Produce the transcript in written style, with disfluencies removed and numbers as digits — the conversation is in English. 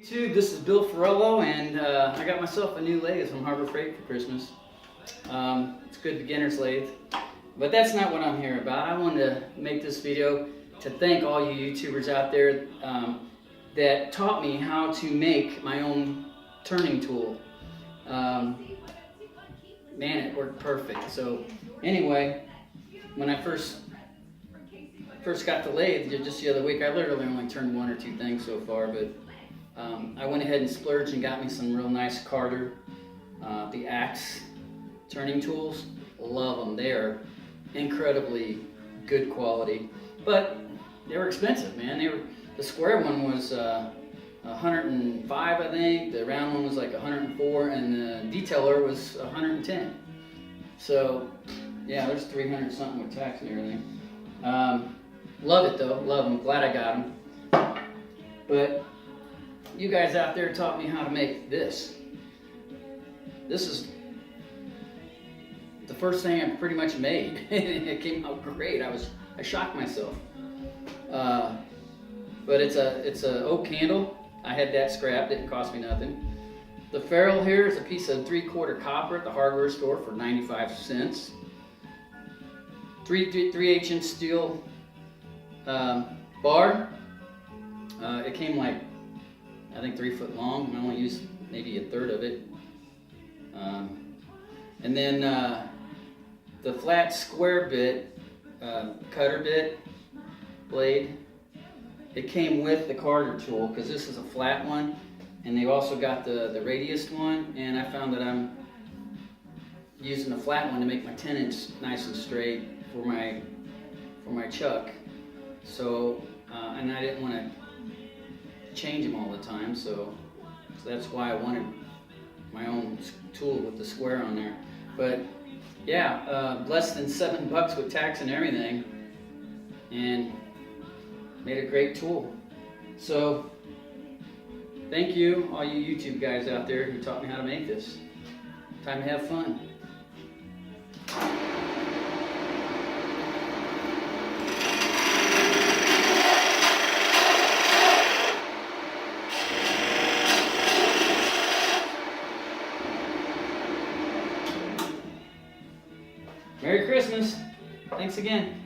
YouTube, this is Bill Ferrello, and I got myself a new lathe from Harbor Freight for Christmas. It's a good beginner's lathe, but that's not what I'm here about. I wanted to make this video to thank all you YouTubers out there that taught me how to make my own turning tool. Man, it worked perfect. So anyway, when I first got the lathe just the other week, I literally only turned one or two things so far, but I went ahead and splurged and got me some real nice Carter, the Axe turning tools. Love them. They are incredibly good quality, but they were expensive, man. The square one was 105, I think. The round one was like 104, and the detailer was 110. So yeah, there's 300 something with tax and everything. Love it though. Love them. Glad I got them. But you guys out there taught me how to make this. This is the first thing I pretty much made. It came out great. I shocked myself. But it's a oak handle. I had that scrap. Didn't cost me nothing. The ferrule here is a piece of 3/4 copper at the hardware store for 95 cents. 3/8 inch steel bar. It came like, I think 3 foot long. I only used maybe a third of it. And then the flat square bit, cutter bit, blade, it came with the Carter tool, because this is a flat one, and they've also got the radius one, and I found that I'm using the flat one to make my 10-inch nice and straight for my chuck. So, and I didn't want to change them all the time, so that's why I wanted my own tool with the square on there. But yeah, less than $7 with tax and everything, and made a great tool. So thank you, all you YouTube guys out there who taught me how to make this. Time to have fun. Merry Christmas. Thanks again.